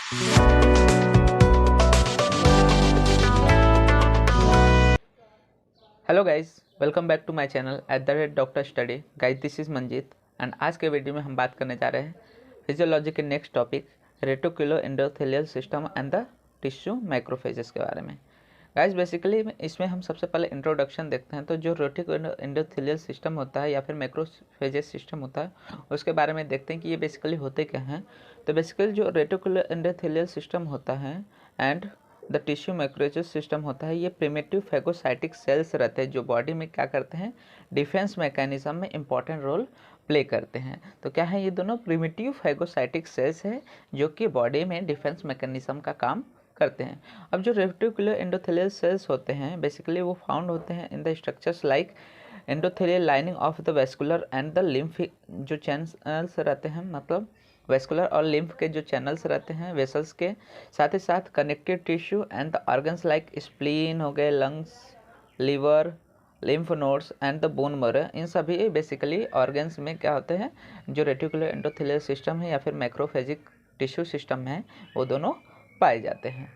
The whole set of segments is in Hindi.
Hello guys, welcome back to my channel @doctor study. Guys, this is Manjeet and आज के वीडियो में हम बात करने जा रहे हैं फिजियोलॉजी के next topic reticulo endothelial system and the tissue microphages के बारे में। गाइस, बेसिकली इसमें हम सबसे पहले इंट्रोडक्शन देखते हैं। तो जो रेटिकुलो एंडोथेलियल सिस्टम होता है या फिर माइक्रोफेजेस सिस्टम होता है उसके बारे में देखते हैं कि ये बेसिकली होते क्या हैं। तो बेसिकली जो रेटिकुलो एंडोथेलियल सिस्टम होता है and the tissue microphages system होता है, ये प्रिमिटिव फैगोसाइटिक सेल्स रहते हैं जो बॉडी में क्या करते हैं, डिफेंस मैकेनिज्म में इंपॉर्टेंट रोल प्ले करते हैं। तो क्या है, ये दोनों प्रिमिटिव फैगोसाइटिक सेल्स है जो कि बॉडी में डिफेंस मैकेनिज्म का काम करते हैं। अब जो रेटिकुलर एंडोथेलियल सेल्स होते हैं बेसिकली वो फाउंड होते हैं in the structures like endothelial lining of the vascular and the lymph जो चैनल्स रहते हैं, मतलब वेस्कुलर और लिम्फ के जो चैनल्स रहते हैं वेसल्स के, साथ ही साथ connective tissue and the organs like spleen हो गए, lungs, liver, lymph nodes and the bone marrow. इन सभी बेसिकली ऑर्गन्स में क्या होते हैं, जो रेटिकुलर एंडोथेलियल सिस्टम है या फिर मैक्रोफेजिक टिश्यू सिस्टम है वो दोनों पाए जाते हैं।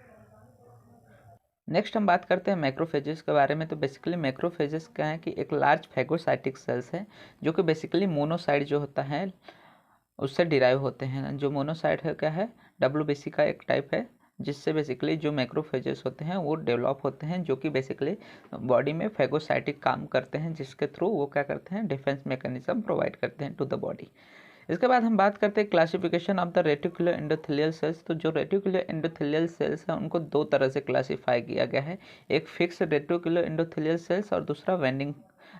नेक्स्ट हम बात करते हैं मैक्रोफेजेस के बारे में। तो बेसिकली मैक्रोफेजेस क्या है कि एक लार्ज फैगोसाइटिक सेल्स है जो कि बेसिकली मोनोसाइट जो होता है उससे डिराइव होते हैं। जो मोनोसाइट है क्या है, WBC का एक टाइप है जिससे बेसिकली जो मैक्रोफेजेस होते हैं वो डेवलप होते हैं, जो कि बेसिकली बॉडी में फैगोसाइटिक काम करते हैं जिसके थ्रू वो क्या करते हैं, डिफेंस मैकेनिज्म प्रोवाइड करते हैं टू द बॉडी। इसके बाद हम बात करते हैं classification of the reticular endothelial sales. तो जो रेटिकुलर एंडोथेलियल सेल्स हैं उनको दो तरह से क्लासीफाई किया गया है, एक फिक्स रेटिकुलर एंडोथेलियल सेल्स और दूसरा वेंडिंग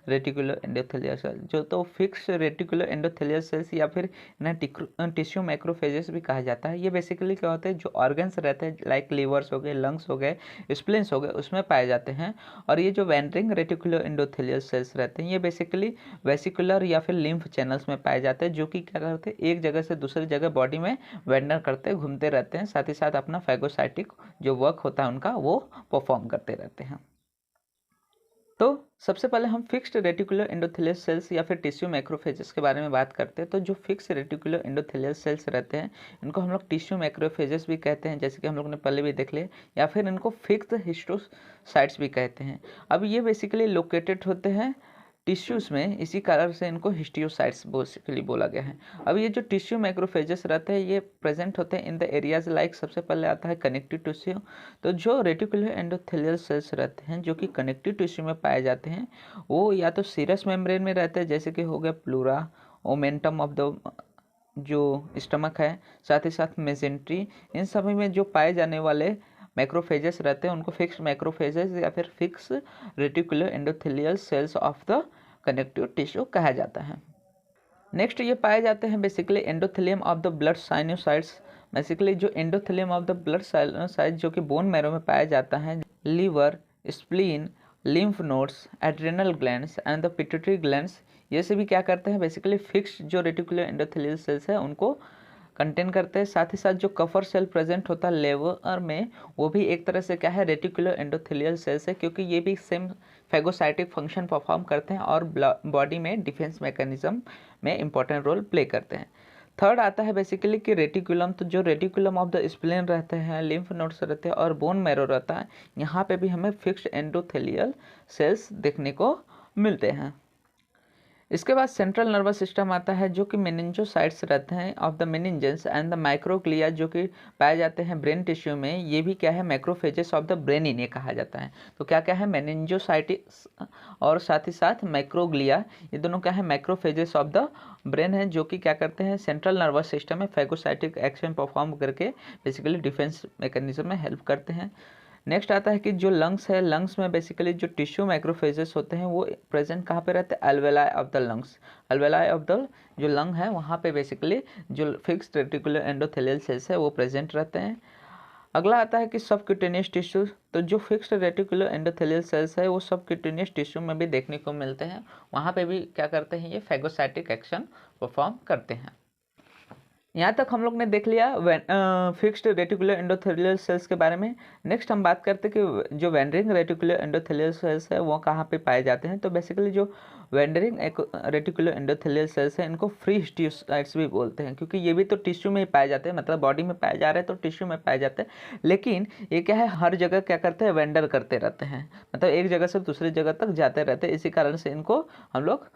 रेटिकुलर एंडोथेलियल सेल्स। जो तो फिक्स रेटिकुलर एंडोथेलियल सेल्स या फिर इन्हें टिश्यू माइक्रोफेजेस भी कहा जाता है। ये बेसिकली क्या होते हैं, जो ऑर्गन्स रहते हैं लाइक लीवर्स हो गए, लंग्स हो गए, स्प्लिन्स हो गए, उसमें पाए जाते हैं। और ये जो वेंडरिंग रेटिकुलर एंडोथेलियल सेल्स रहते हैं ये बेसिकली वेसिकुलर या फिर लिम्फ चैनल्स में पाए जाते हैं, जो कि क्या करते हैं, एक जगह से दूसरी जगह बॉडी में वेंडर करते घूमते रहते हैं, साथ ही साथ अपना फैगोसाइटिक जो वर्क होता है उनका वो परफॉर्म करते रहते हैं। तो सबसे पहले हम फिक्स्ड रेटिकुलर एंडोथेलियल सेल्स या फिर टिश्यू माइक्रोफेजेस के बारे में बात करते हैं। तो जो फिक्स रेटिकुलर एंडोथेलियल सेल्स रहते हैं इनको हम लोग टिश्यू माइक्रोफेजेस भी कहते हैं, जैसे कि हम लोग ने पहले भी देख लिया, या फिर इनको फिक्स्ड हिस्टोसाइट्स भी कहते हैं। अब ये बेसिकली लोकेटेड होते हैं टिश्यूज़ में, इसी कारण से इनको हिस्टियोसाइट्स बेसिकली बोला गया है। अब ये जो टिश्यू माइक्रोफेजेस रहते हैं ये प्रेजेंट होते हैं इन द एरियाज लाइक, सबसे पहले आता है कनेक्टिव टिश्यू। तो जो रेटिकुलर एंडोथेलियल सेल्स रहते हैं जो कि कनेक्टिव टिश्यू में पाए जाते हैं वो या तो सीरस मेम्ब्रेन में रहते हैं, जैसे कि हो गया प्लूरा, ओमेंटम ऑफ द जो स्टमक है, साथ ही साथ मेसेंट्री। इन सभी में जो पाए जाने वाले मैक्रोफेजेस रहते हैं उनको फिक्स मैक्रोफेजेस या फिर fix reticular endothelial cells of the connective tissue कहा जाता है। नेक्स्ट ये पाए जाते हैं basically endothelium of the blood sinusoids. Basically जो endothelium of the blood sinusoids जो कि बोन मैरो में पाया जाता है, liver, spleen, lymph nodes, adrenal glands and the pituitary glands, ये सभी क्या करते हैं बेसिकली फिक्स जो रेटिकुलर एंडोथेलियल सेल्स है उनको कंटेन करते हैं। साथ ही साथ जो कफर सेल प्रेजेंट होता है लेवर में वो भी एक तरह से क्या है, रेटिकुलर एंडोथेलियल सेल्स है, क्योंकि ये भी सेम फैगोसाइटिक फंक्शन परफॉर्म करते हैं और बॉडी में डिफेंस मैकेनिज्म में इंपॉर्टेंट रोल प्ले करते हैं। थर्ड आता है बेसिकली कि रेटिकुलम। तो जो रेटिकुलम ऑफ द स्प्लेन रहते हैं, लिम्फ नोड्स रहते हैं और बोन मैरो रहता है, यहाँ पे भी हमें फिक्स्ड एंडोथेलियल सेल्स देखने को मिलते हैं। इसके बाद सेंट्रल नर्वस सिस्टम आता है जो कि मेनिंजोसाइट्स रहते हैं of the meninges and the microglia जो कि पाए जाते हैं ब्रेन टिश्यू में। ये भी क्या है, मैक्रोफेजेस ऑफ द ब्रेन इन्हें कहा जाता है। तो क्या क्या है, मेनिंजोसाइटिस और साथ ही साथ माइक्रोग्लिया, ये दोनों क्या है, माइक्रोफेजेस ऑफ द ब्रेन है जो कि क्या करते हैं, सेंट्रल नर्वस सिस्टम में फैगोसाइटिक एक्शन परफॉर्म करके बेसिकली डिफेंस मैकेनिज्म में हेल्प करते हैं। नेक्स्ट आता है कि जो लंग्स है, लंग्स में बेसिकली जो टिश्यू माइक्रोफेजेस होते हैं वो प्रेजेंट कहाँ पे रहते हैं, alveoli of the lungs. Alveoli of the जो लंग है वहाँ पे बेसिकली जो फिक्स्ड रेटिकुलर एंडोथेलियल सेल्स है वो प्रेजेंट रहते हैं। अगला आता है कि सबक्यूटेनियस टिश्यू। तो जो फिक्स्ड रेटिकुलर एंडोथेलियल सेल्स है वो सबक्यूटेनियस टिश्यू में भी देखने को मिलते हैं, वहाँ पे भी क्या करते हैं, ये फैगोसाइटिक एक्शन परफॉर्म करते हैं। यहाँ तक हम लोग ने देख लिया फिक्स्ड रेटिकुलर एंडोथेलियल सेल्स के बारे में। नेक्स्ट हम बात करते हैं कि जो वेंडरिंग रेटिकुलर एंडोथेलियल सेल्स है वो कहाँ पे पाए जाते हैं। तो बेसिकली जो वेंडरिंग रेटिकुलर एंडोथेलियल सेल्स है इनको फ्री हिस्टियोसाइट्स भी बोलते हैं, क्योंकि ये भी तो टिश्यू में ही पाए जाते हैं, मतलब बॉडी में पाए जा रहे हैं तो टिश्यू में पाए जाते हैं। लेकिन ये क्या है, हर जगह क्या करते हैं, वेंडर करते रहते हैं, मतलब एक जगह से दूसरी जगह तक जाते रहते हैं। इसी कारण से इनको हम लोग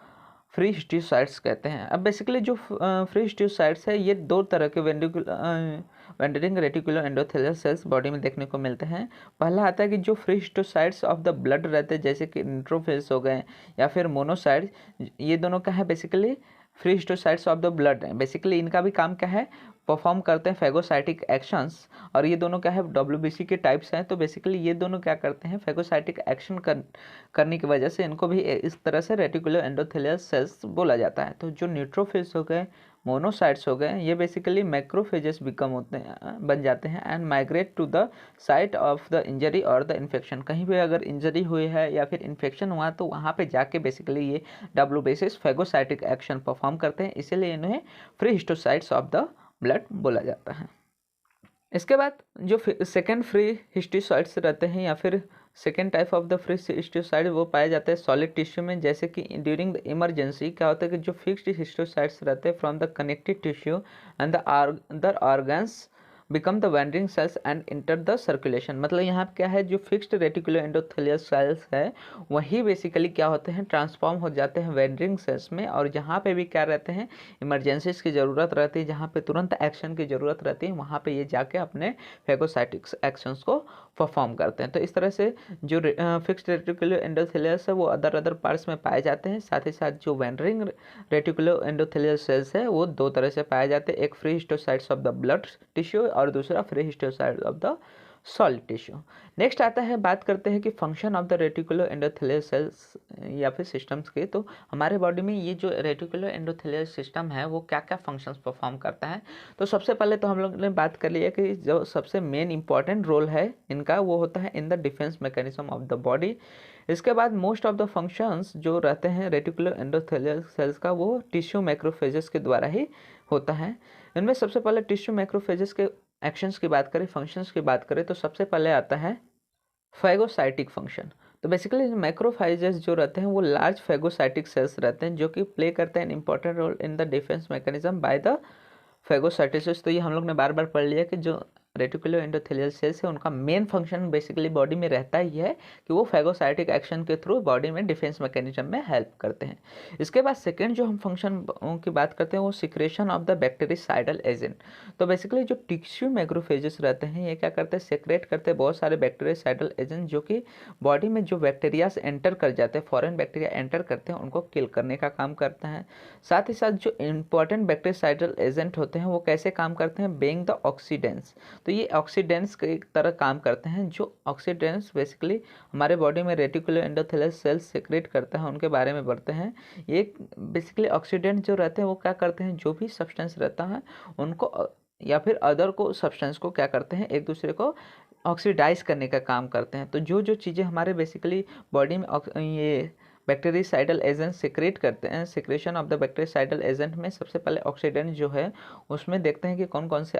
फ्री हिस्टियोसाइट्स कहते हैं। अब बेसिकली जो फ्री हिस्टियोसाइट्स है ये दो तरह के wandering reticular endothelial sales body में देखने को मिलते हैं। पहला आता है कि जो free histiocytes of the blood रहते हैं, जैसे कि न्यूट्रोफिल्स हो गए या फिर मोनोसाइट्स, ये दोनों क्या है basically free histiocytes of the blood है। बेसिकली इनका भी काम क्या है, परफॉर्म करते हैं फैगोसाइटिक एक्शंस, और ये दोनों क्या है डब्ल्यूबीसी के टाइप्स हैं। तो बेसिकली ये दोनों क्या करते हैं, फैगोसाइटिक एक्शन करने की वजह से इनको भी इस तरह से रेटिकुलर एंडोथेलियल सेल्स बोला जाता है। तो जो न्यूट्रोफिल्स हो गए, मोनोसाइट्स हो गए, ये बेसिकली मैक्रोफेजेस बिकम होते हैं, बन जाते हैं and migrate to the site of the injury और द इन्फेक्शन। कहीं भी अगर इंजरी हुई है या फिर इन्फेक्शन हुआ तो वहाँ पे जाके बेसिकली ये डब्ल्यूबीसी फैगोसाइटिक एक्शन परफॉर्म करते हैं, इसीलिए इन्हें free histiocytes of the blood बोला जाता है। इसके बाद जो सेकेंड फ्री हिस्टियोसाइट्स रहते हैं या फिर second type of the free histiocyte वो पाए जाते हैं सॉलिड टिश्यू में। जैसे कि ड्यूरिंग द इमरजेंसी क्या होता है कि जो फिक्स्ड हिस्टियोसाइट्स रहते हैं from the connective tissue and the other organs become the wandering cells and enter the circulation. मतलब यहाँ क्या है, जो फिक्स्ड रेटिकुलर एंडोथेलियल सेल्स है वही बेसिकली क्या होते हैं, ट्रांसफॉर्म हो जाते हैं वेंडरिंग सेल्स में, और जहाँ पे भी क्या रहते हैं, इमरजेंसीज की ज़रूरत रहती है, जहाँ पे तुरंत एक्शन की ज़रूरत रहती है, वहाँ पे ये जाके अपने फैगोसाइटिक्स एक्शंस को परफॉर्म करते हैं। तो इस तरह से जो फिक्स्ड रेटिकुलर एंडोथेलियल्स है वो अदर पार्ट्स में पाए जाते हैं। साथ ही साथ जो वेंडरिंग रेटिकुलर एंडोथेलियल सेल्स है वो दो तरह से पाए जाते हैं, एक free histiocytes of the blood tissue और दूसरा free histiocytes of the solid tissue. Next आता है, बात करते हैं कि function of the reticular endothelial sales या फिर सिस्टम्स के। तो हमारे बॉडी में ये जो रेटिकुलर एंडोथेलियल सिस्टम है वो क्या क्या फंक्शंस परफॉर्म करता है। तो सबसे पहले तो हम लोग ने बात कर लिया कि जो सबसे मेन इंपॉर्टेंट रोल है इनका वो होता है इन the defence mechanism of the body. इसके बाद मोस्ट ऑफ द फंक्शंस जो रहते हैं रेटिकुलर एंडोथेलियल सेल्स का वो टिश्यू मैक्रोफेजेस के द्वारा ही होता है। इनमें सबसे पहले टिश्यू मैक्रोफेजेस के एक्शंस की बात करें, फंक्शंस की बात करें, तो सबसे पहले आता है फैगोसाइटिक फंक्शन। तो बेसिकली मैक्रोफेजेस जो रहते हैं वो लार्ज फैगोसाइटिक सेल्स रहते हैं जो कि प्ले करते हैं important role in the defence mechanism by the phagocytosis. तो ये हम लोग ने बार बार पढ़ लिया कि जो रेटिकुलर एंडोथेलियल सेल्स है उनका मेन फंक्शन बेसिकली बॉडी में रहता ही है कि वो फैगोसाइटिक एक्शन के थ्रू बॉडी में डिफेंस मैकेनिज्म में हेल्प करते हैं। इसके बाद सेकेंड जो हम फंक्शन की बात करते हैं वो secretion of the bactericidal agent. तो बेसिकली जो टिश्यू मैक्रोफेजेस रहते हैं ये क्या करते हैं, सेक्रेट करते हैं बहुत सारे बैक्टीरियासाइडल एजेंट जो कि बॉडी में जो बैक्टीरियाज एंटर कर जाते हैं, फॉरेन बैक्टीरिया एंटर करते हैं, उनको किल करने का काम करता है। साथ ही साथ जो इंपॉर्टेंट बैक्टीरियासाइडल एजेंट होते हैं वो कैसे काम करते हैं, बीइंग द ऑक्सीडेंट्स। तो ये ऑक्सीडेंट्स के एक तरह काम करते हैं। जो ऑक्सीडेंट्स बेसिकली हमारे बॉडी में रेटिकुलर एंडोथेलियल सेल्स सेक्रेट करता है उनके बारे में बढ़ते हैं। ये बेसिकली ऑक्सीडेंट जो रहते हैं वो क्या करते हैं, जो भी सब्सटेंस रहता है उनको या फिर अदर को सब्सटेंस को क्या करते हैं, एक दूसरे को ऑक्सीडाइज करने का काम करते हैं। तो जो जो चीज़ें हमारे बेसिकली बॉडी में ये बैक्टीरियासाइडल एजेंट सिक्रेट करते हैं, secretion of the bactericidal agent में सबसे पहले ऑक्सीडेंट जो है उसमें देखते हैं कि कौन कौन से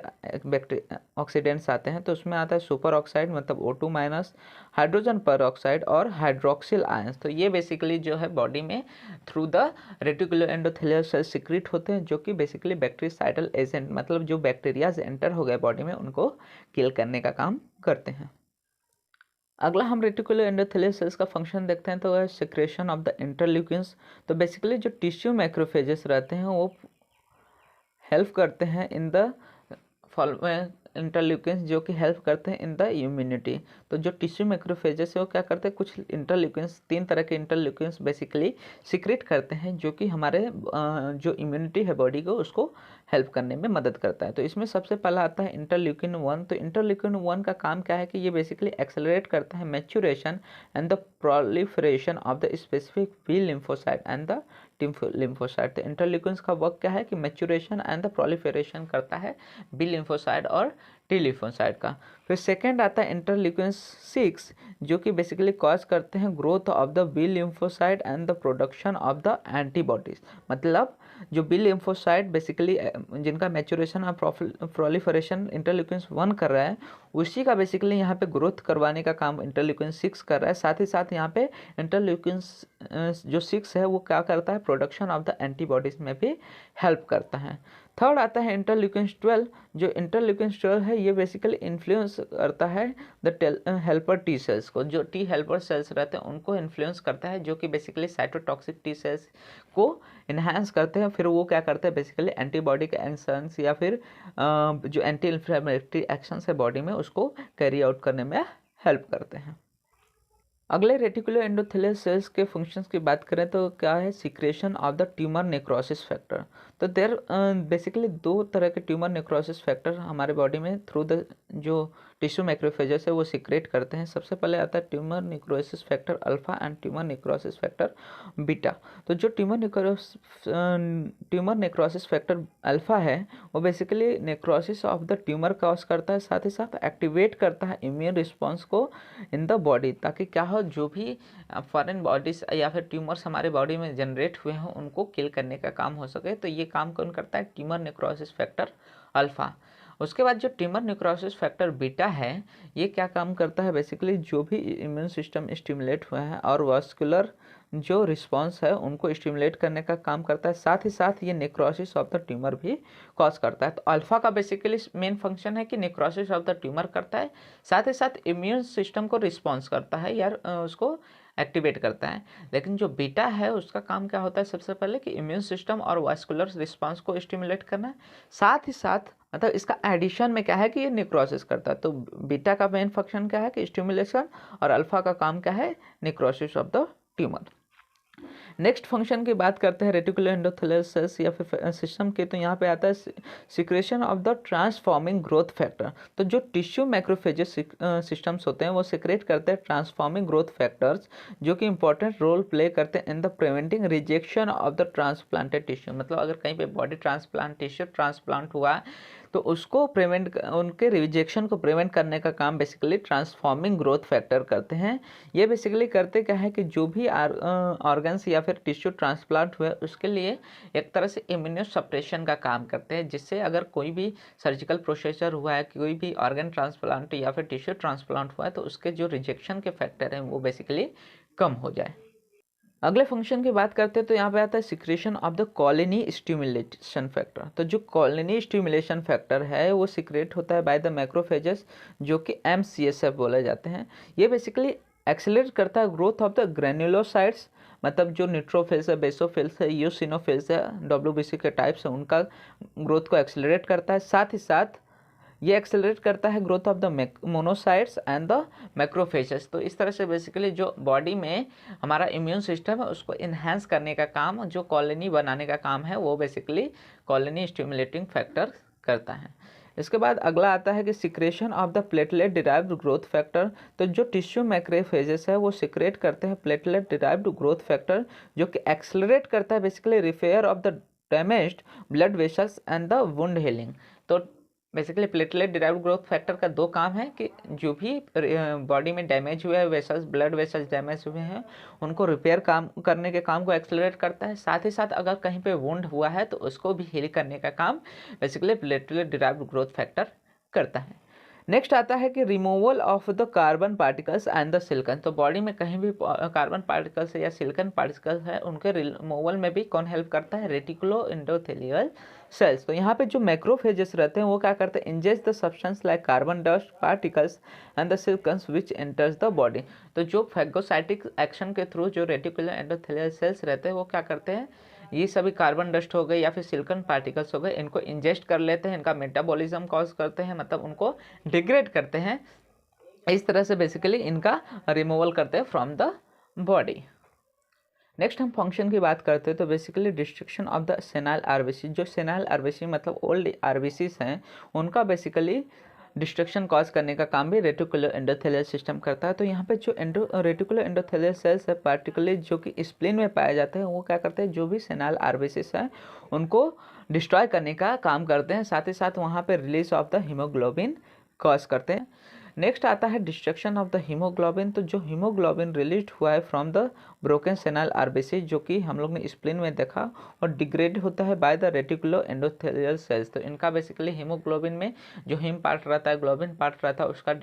ऑक्सीडेंट्स आते हैं। तो उसमें आता है सुपर ऑक्साइड मतलब O2 minus, hydrogen peroxide और हाइड्रोक्सिल आयंस। तो ये बेसिकली जो है बॉडी में through the reticular endothelial cell secrete होते हैं जो कि बेसिकली बैक्टीरियासाइडल एजेंट मतलब जो बैक्टीरियाज एंटर हो गए बॉडी में उनको किल करने का काम करते हैं। अगला हम रेटिकुलर एंडोथेलियल सेल्स का फंक्शन देखते हैं तो है सिक्रेशन ऑफ द इंटरल्यूकिन्स। तो बेसिकली जो टिश्यू मैक्रोफेजेस रहते हैं वो हेल्प करते हैं इन द इंटरल्यूकिन्स जो कि हेल्प करते हैं इन द इम्यूनिटी। तो जो टिश्यू मैक्रोफेजेस है वो क्या करते हैं, कुछ इंटरल्यूकिन्स, 3 तरह के इंटरल्यूकिन्स बेसिकली सिक्रेट करते हैं जो कि हमारे जो इम्यूनिटी है बॉडी को उसको हेल्प करने में मदद करता है। तो इसमें सबसे पहला आता है इंटरल्यूकिन 1। तो इंटरल्यूकिन 1 का काम क्या है कि ये बेसिकली एक्सेलरेट करता है maturation and the proliferation of the specific B lymphocyte and the T lymphocyte. तो इंटरल्यूकिन्स का वर्क क्या है कि मैच्योरेशन एंड द प्रोलिफरेशन करता है बी लिम्फोसाइट और टी लिम्फोसाइट का। फिर सेकेंड आता है इंटरल्यूकिन 6 जो कि बेसिकली कॉज करते हैं growth of the B lymphocyte and the production of the antibodies. मतलब जो बी लिम्फोसाइट बेसिकली जिनका मैचुरेशन और प्रोलिफरेशन इंटरल्यूकिन 1 कर रहा है, उसी का बेसिकली यहाँ पे ग्रोथ करवाने का काम इंटरल्यूकिन 6 कर रहा है। साथ ही साथ यहाँ पे इंटरल्यूकिन जो 6 है वो क्या करता है, प्रोडक्शन ऑफ द एंटीबॉडीज में भी हेल्प करता है। थर्ड आता है इंटरल्यूकिन 12। जो इंटरल्यूकिन 12 है ये बेसिकली इन्फ्लुएंस करता है द हेल्पर टी सेल्स को। जो टी हेल्पर सेल्स रहते हैं उनको इन्फ्लुएंस करता है, जो कि बेसिकली साइटोटॉक्सिक टी सेल्स को इन्हांस करते हैं। फिर वो क्या करते हैं, बेसिकली एंटीबॉडी के एक्शंस या फिर जो एंटी इन्फ्लेमेटरी एक्शंस है बॉडी में उसको कैरी आउट करने में हेल्प करते हैं। अगले रेटिकुलर एंडोथेलियल सेल्स के फंक्शंस की बात करें तो क्या है, secretion of the tumour necrosis factor. तो देर बेसिकली 2 तरह के ट्यूमर नेक्रोसिस फैक्टर हमारे बॉडी में थ्रू द जो टिश्यू मैक्रोफेजेस है वो सिक्रेट करते हैं। सबसे पहले आता है tumour necrosis factor alpha and tumour necrosis factor beta. तो जो ट्यूमर नेक्रोसिस फैक्टर अल्फा है वो basically necrosis of the tumour cause करता है, साथ ही साथ एक्टिवेट करता है इम्यून रिस्पॉन्स को इन द बॉडी, ताकि क्या हो, जो भी फॉरेन बॉडीज या फिर ट्यूमर्स हमारे बॉडी में जनरेट हुए हैं उनको किल करने का काम हो सके। तो ये काम कौन करता है, ट्यूमर नेक्रोसिस फैक्टर अल्फा। उसके बाद जो ट्यूमर नेक्रोसिस फैक्टर बीटा है ये क्या काम करता है, बेसिकली जो भी इम्यून सिस्टम स्टिमुलेट हुआ है और वास्कुलर जो रिस्पांस है उनको स्टिमुलेट करने का काम करता है। साथ ही साथ ये नेक्रोसिस ऑफ द ट्यूमर भी कॉज करता है। तो अल्फा का बेसिकली मेन फंक्शन है कि नेक्रोसिस ऑफ द ट्यूमर करता है, साथ ही साथ इम्यून सिस्टम को रिस्पॉन्स करता है यार उसको एक्टिवेट करता है। लेकिन जो बीटा है उसका काम क्या होता है, सबसे पहले कि इम्यून सिस्टम और वास्कुलर रिस्पांस को स्टिमुलेट करना है, साथ ही साथ मतलब इसका एडिशन में क्या है कि ये नेक्रोसिस करता है। तो बीटा का मेन फंक्शन क्या है कि स्टिमुलेशन, और अल्फा का काम क्या है, necrosis of the tumour. Next function की बात करते हैं रेटिकुलर एंडोथेलियल सेल्स या फिर सिस्टम के। तो यहाँ पे आता है secretion of the transforming growth factor. तो जो टिश्यू मैक्रोफेजेस सिस्टम्स होते हैं वो सिक्रेट करते हैं ट्रांसफॉर्मिंग ग्रोथ फैक्टर्स, जो कि इंपॉर्टेंट रोल प्ले करते हैं in the preventing rejection of the transplanted tissue. मतलब अगर कहीं पे बॉडी ट्रांसप्लांट टिश्यू ट्रांसप्लांट हुआ तो उसको प्रिवेंट, उनके रिजेक्शन को प्रिवेंट करने का काम बेसिकली ट्रांसफॉर्मिंग ग्रोथ फैक्टर करते हैं। ये बेसिकली करते क्या है कि जो भी ऑर्गन्स या फिर टिश्यू ट्रांसप्लांट हुए उसके लिए एक तरह से इम्यूनो सप्रेशन का काम करते हैं, जिससे अगर कोई भी सर्जिकल प्रोसीजर हुआ है, कोई भी ऑर्गन ट्रांसप्लांट या फिर टिश्यू ट्रांसप्लांट हुआ है, तो उसके जो रिजेक्शन के फैक्टर हैं वो बेसिकली कम हो जाए। अगले फंक्शन की बात करते हैं तो यहाँ पे आता है secretion of the colony stimulation factor. तो जो कॉलोनी स्टिमुलेशन फैक्टर है वो सिक्रेट होता है बाय द मैक्रोफेजेस, जो कि MCSF बोले जाते हैं। ये बेसिकली एक्सेलरेट करता है ग्रोथ ऑफ द ग्रेन्युलोसाइट्स, मतलब जो न्यूट्रोफिल्स है, बेसोफिल्स है, यूसिनोफिल्स है, WBC के टाइप्स है, उनका ग्रोथ को एक्सेलरेट करता है। साथ ही साथ ये एक्सेलरेट करता है growth of the monocytes and the macrophages. तो इस तरह से बेसिकली जो बॉडी में हमारा इम्यून सिस्टम है उसको इन्हांस करने का काम, जो कॉलोनी बनाने का काम है, वो बेसिकली कॉलोनी स्टिमुलेटिंग फैक्टर करता है। इसके बाद अगला आता है कि secretion of the platelet derived growth factor. तो जो टिश्यू मैक्रोफेजेस है वो सिक्रेट करते हैं प्लेटलेट डिराइव्ड ग्रोथ फैक्टर, जो कि एक्सेलरेट करता है basically repair of the damaged blood vessels and the wound healing. तो basically platelet derived growth factor का 2 काम है कि जो भी बॉडी में डैमेज हुए हैं वेसल्स, ब्लड वेसल्स डैमेज हुए हैं, उनको रिपेयर काम करने के काम को एक्सेलरेट करता है। साथ ही साथ अगर कहीं पे वुंड हुआ है तो उसको भी हील करने का काम basically platelet derived growth factor करता है। नेक्स्ट आता है कि removal of the carbon particles and the silicon. तो बॉडी में कहीं भी कार्बन पार्टिकल्स या सिलिकन पार्टिकल्स है उनके रिमूवल में भी कौन हेल्प करता है, रेटिकुलो एंडोथेलियल सेल्स। तो यहाँ पे जो मैक्रोफेजेस रहते हैं वो क्या करते हैं, ingest the substance like carbon dust particles and the silicones which enters the body. तो जो फैगोसाइटिक एक्शन के थ्रू जो रेटिकुलर एंडोथेलियल सेल्स रहते हैं वो क्या करते हैं, ये सभी कार्बन डस्ट हो गए या फिर सिलिकॉन पार्टिकल्स हो गए, इनको इंजेस्ट कर लेते हैं, इनका मेटाबॉलिज्म कॉज करते हैं, मतलब उनको डिग्रेड करते हैं। इस तरह से बेसिकली इनका रिमूवल करते हैं फ्रॉम द बॉडी। नेक्स्ट हम फंक्शन की बात करते हैं तो basically destruction of the senile RBC. जो सेनाइल आरबीसी मतलब ओल्ड आरबीसीज हैं उनका बेसिकली डिस्ट्रक्शन कॉज करने का काम भी रेटिकुलर एंडोथेलियल सिस्टम करता है। तो यहाँ पे जो रेटिकुलर एंडोथेलियल सेल्स है पार्टिकुलरली जो कि स्प्लीन में पाए जाते हैं वो क्या करते हैं, जो भी सेनाइल आरबीसीज हैं उनको डिस्ट्रॉय करने का काम करते हैं। साथ ही साथ वहाँ पे release of the haemoglobin cause करते हैं। नेक्स्ट आता है डिस्ट्रक्शन ऑफ द हीमोग्लोबिन। तो जो हीमोग्लोबिन रिलीज हुआ है फ्रॉम द ब्रोकन सेनल आरबीसी, जो कि हम लोग ने स्प्लीन में देखा, और डिग्रेड होता है by the reticulo endothelial cells. तो इनका बेसिकली हीमोग्लोबिन में जो हीम पार्ट रहता है, ग्लोबिन पार्ट रहता है, उसका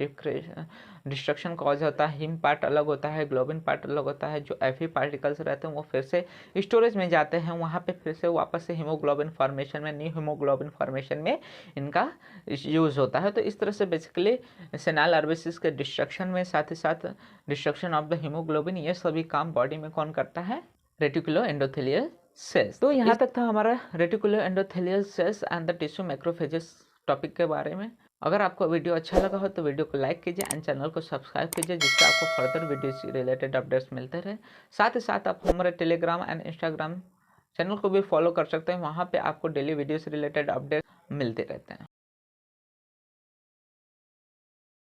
डिस्ट्रक्शन कॉज होता है। हीम पार्ट अलग होता है, ग्लोबिन पार्ट अलग होता है। जो एफी पार्टिकल्स रहते हैं वो फिर से स्टोरेज में जाते हैं, वहाँ पे फिर से वापस से हीमोग्लोबिन फॉर्मेशन में, न्यू हीमोग्लोबिन फॉर्मेशन में इनका यूज़ होता है। तो इस तरह से बेसिकली सेनाल आरबीसीज के डिस्ट्रक्शन में, साथ ही साथ डिस्ट्रक्शन ऑफ द हीमोग्लोबिन, ये सभी काम बॉडी में कौन करता है? Reticulo endothelial cells. तो यहाँ तक था हमारा reticulo endothelial cells and the tissue macrophages topic के बारे में। अगर आपको वीडियो अच्छा लगा हो तो वीडियो को लाइक कीजिए एंड चैनल को सब्सक्राइब कीजिए, जिससे आपको फर्दर वीडियो से रिलेटेड अपडेट्स मिलते रहे। साथ ही साथ आप हमारे टेलीग्राम एंड इंस्टाग्राम चैनल को भी फॉलो कर सकते हैं, वहाँ पे आपको डेली वीडियो से रिलेटेड अपडेट मिलते रहते हैं।